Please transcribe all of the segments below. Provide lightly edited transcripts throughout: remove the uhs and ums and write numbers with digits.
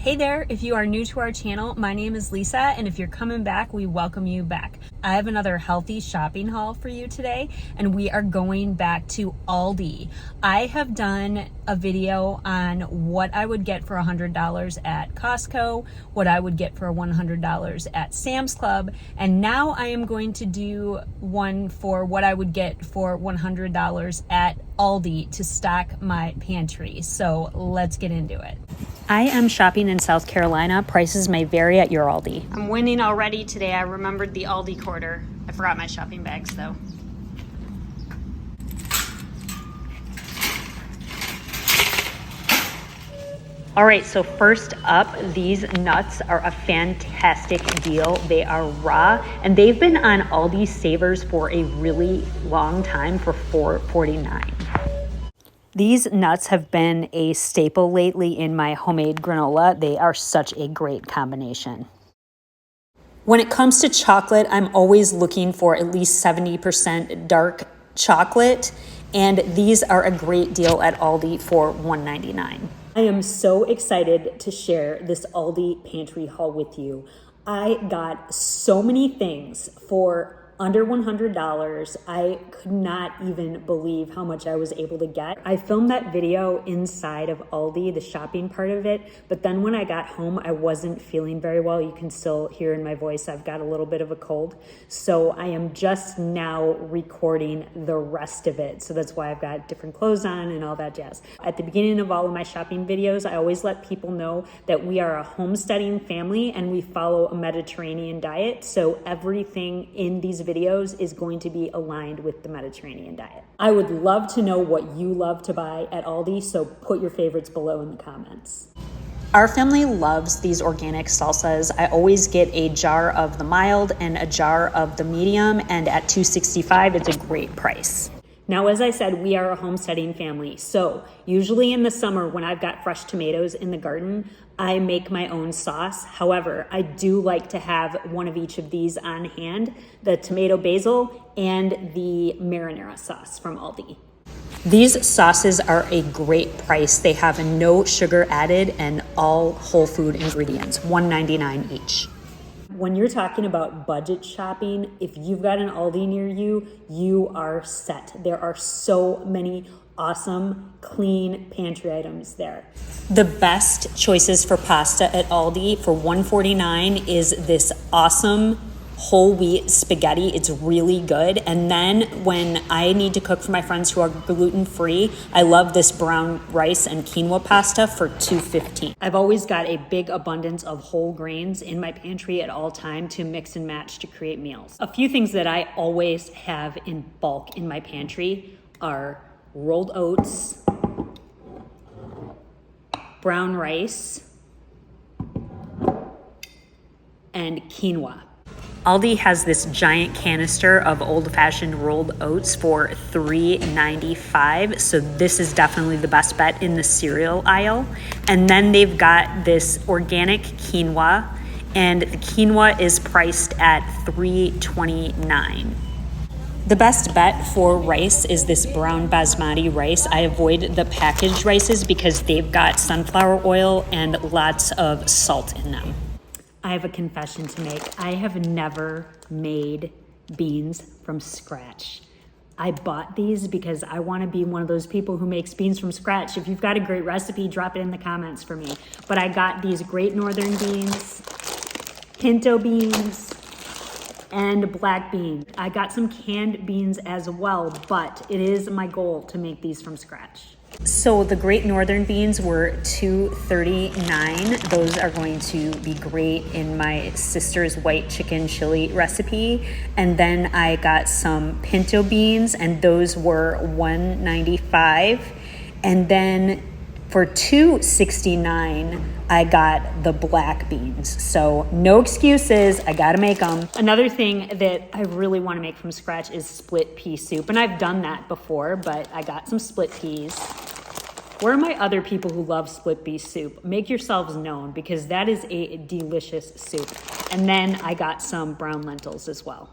Hey there, if you are new to our channel, my name is Lisa, and if you're coming back, we welcome you back. I have another healthy shopping haul for you today, and we are going back to Aldi. I have done a video on what I would get for $100 at Costco, what I would get for $100 at Sam's Club, and now I am going to do one for what I would get for $100 at Aldi to stock my pantry. So let's get into it. I am shopping in South Carolina. Prices may vary at your Aldi. I'm winning already today. I remembered the Aldi quarter. I forgot my shopping bags though. All right, so first up, these nuts are a fantastic deal. They are raw, and they've been on Aldi Savers for a really long time for $4.49. These nuts have been a staple lately in my homemade granola. They are such a great combination. When it comes to chocolate, I'm always looking for at least 70% dark chocolate, and these are a great deal at Aldi for $1.99. I am so excited to share this Aldi pantry haul with you. I got so many things for under $100. I could not even believe how much I was able to get. I filmed that video inside of Aldi, the shopping part of it, but then when I got home, I wasn't feeling very well. You can still hear in my voice, I've got a little bit of a cold. So I am just now recording the rest of it. So that's why I've got different clothes on and all that jazz. At the beginning of all of my shopping videos, I always let people know that we are a homesteading family and we follow a Mediterranean diet. So everything in these videos is going to be aligned with the Mediterranean diet. I would love to know what you love to buy at Aldi, so put your favorites below in the comments. Our family loves these organic salsas. I always get a jar of the mild and a jar of the medium, and at $2.65, it's a great price. Now, as I said, we are a homesteading family. So usually in the summer when I've got fresh tomatoes in the garden, I make my own sauce. However, I do like to have one of each of these on hand, the tomato basil and the marinara sauce from Aldi. These sauces are a great price. They have no sugar added and all whole food ingredients, $1.99 each. When you're talking about budget shopping, if you've got an Aldi near you, you are set. There are so many awesome, clean pantry items there. The best choices for pasta at Aldi for $1.49 is this awesome whole wheat spaghetti. It's really good. And then when I need to cook for my friends who are gluten-free, I love this brown rice and quinoa pasta for $2.15. I've always got a big abundance of whole grains in my pantry at all time to mix and match to create meals. A few things that I always have in bulk in my pantry are rolled oats, brown rice, and quinoa. Aldi has this giant canister of old-fashioned rolled oats for $3.95, so this is definitely the best bet in the cereal aisle. And then they've got this organic quinoa, and the quinoa is priced at $3.29. The best bet for rice is this brown basmati rice. I avoid the packaged rices because they've got sunflower oil and lots of salt in them. I have a confession to make. I have never made beans from scratch. I bought these because I want to be one of those people who makes beans from scratch. If you've got a great recipe, drop it in the comments for me. But I got these Great Northern beans, pinto beans, and black beans. I got some canned beans as well, but it is my goal to make these from scratch. So the Great Northern beans were $2.39. Those are going to be great in my sister's white chicken chili recipe. And then I got some pinto beans, and those were $1.95. And then for $2.69, I got the black beans. So no excuses, I gotta make them. Another thing that I really wanna make from scratch is split pea soup. And I've done that before, but I got some split peas. Where are my other people who love split pea soup? Make yourselves known, because that is a delicious soup. And then I got some brown lentils as well.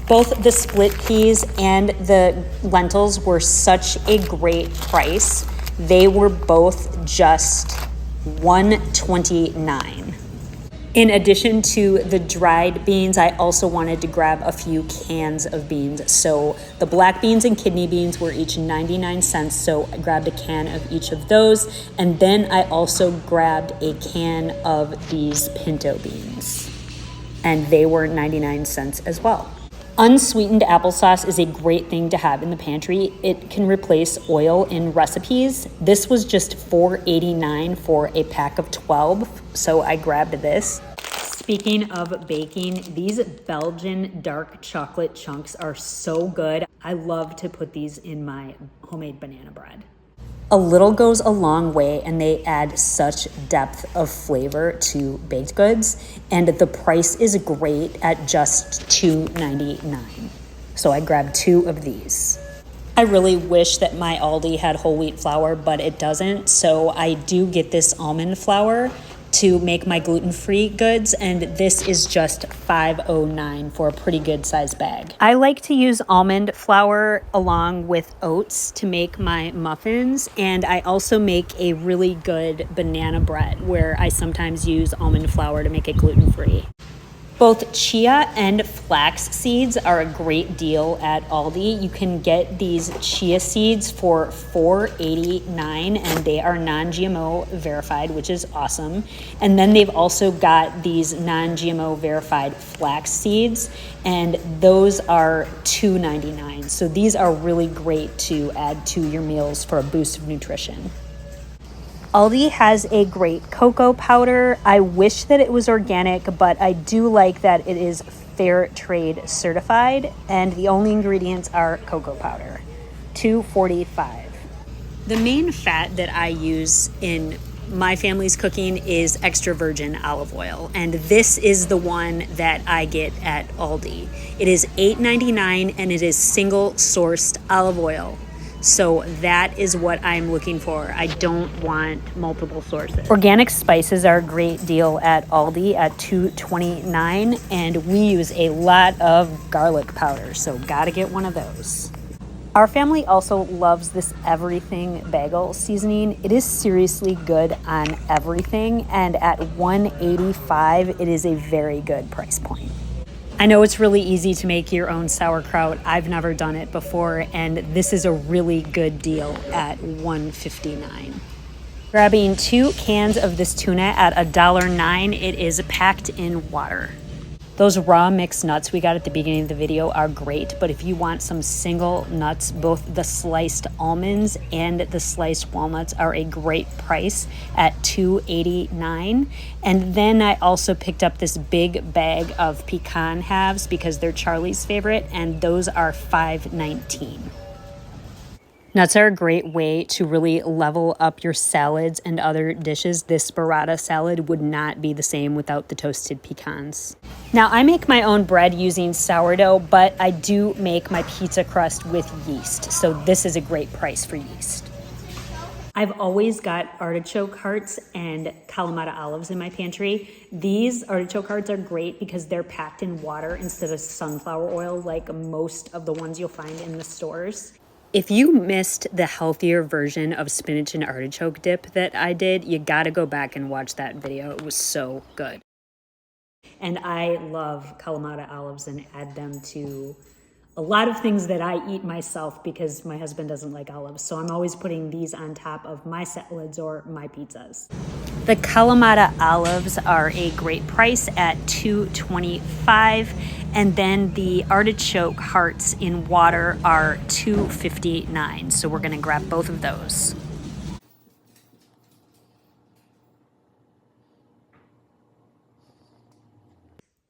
Both the split peas and the lentils were such a great price. They were both just $1.29. In addition to the dried beans, I also wanted to grab a few cans of beans. So the black beans and kidney beans were each 99 cents. So I grabbed a can of each of those. And then I also grabbed a can of these pinto beans. And they were 99 cents as well. Unsweetened applesauce is a great thing to have in the pantry. It can replace oil in recipes. This was just $4.89 for a pack of 12, so I grabbed this. Speaking of baking, these Belgian dark chocolate chunks are so good. I love to put these in my homemade banana bread. A little goes a long way, and they add such depth of flavor to baked goods, and the price is great at just $2.99. So I grabbed 2 of these. I really wish that my Aldi had whole wheat flour, but it doesn't, so I do get this almond flour to make my gluten-free goods, and this is just $5.09 for a pretty good size bag. I like to use almond flour along with oats to make my muffins, and I also make a really good banana bread where I sometimes use almond flour to make it gluten-free. Both chia and flax seeds are a great deal at Aldi. You can get these chia seeds for $4.89, and they are non-GMO verified, which is awesome. And then they've also got these non-GMO verified flax seeds, and those are $2.99. So these are really great to add to your meals for a boost of nutrition. Aldi has a great cocoa powder. I wish that it was organic, but I do like that it is fair trade certified, and the only ingredients are cocoa powder. $2.45. The main fat that I use in my family's cooking is extra virgin olive oil, and this is the one that I get at Aldi. It is $8.99, and it is single sourced olive oil. So that is what I'm looking for. I don't want multiple sources. Organic spices are a great deal at Aldi at $2.29, and we use a lot of garlic powder, so gotta get one of those. Our family also loves this everything bagel seasoning. It is seriously good on everything, and at $1.85, it is a very good price point. I know it's really easy to make your own sauerkraut. I've never done it before, and this is a really good deal at $1.59. Grabbing 2 cans of this tuna at $1.09. It is packed in water. Those raw mixed nuts we got at the beginning of the video are great, but if you want some single nuts, both the sliced almonds and the sliced walnuts are a great price at $2.89. And then I also picked up this big bag of pecan halves because they're Charlie's favorite, and those are $5.19. Nuts are a great way to really level up your salads and other dishes. This burrata salad would not be the same without the toasted pecans. Now, I make my own bread using sourdough, but I do make my pizza crust with yeast, so this is a great price for yeast. I've always got artichoke hearts and Kalamata olives in my pantry. These artichoke hearts are great because they're packed in water instead of sunflower oil like most of the ones you'll find in the stores. If you missed the healthier version of spinach and artichoke dip that I did, you gotta go back and watch that video. It was so good. And I love Kalamata olives and add them to a lot of things that I eat myself because my husband doesn't like olives. So I'm always putting these on top of my salads or my pizzas. The Kalamata olives are a great price at $2.25. And then the artichoke hearts in water are $2.59. So we're gonna grab both of those.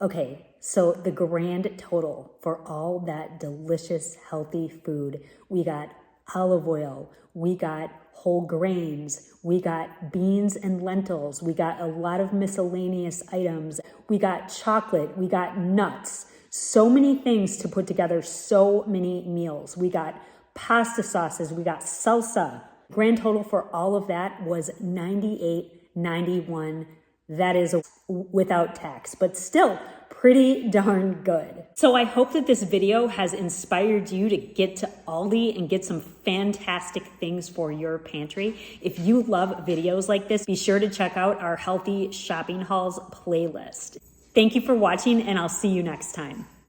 Okay, so the grand total for all that delicious, healthy food, we got olive oil, we got whole grains, we got beans and lentils, we got a lot of miscellaneous items, we got chocolate, we got nuts, so many things to put together, so many meals. We got pasta sauces, we got salsa. Grand total for all of that was $98.91. that is without tax, but still pretty darn good. So I hope that this video has inspired you to get to Aldi and get some fantastic things for your pantry. If you love videos like this, be sure to check out our Healthy Shopping Hauls playlist. Thank you for watching, and I'll see you next time.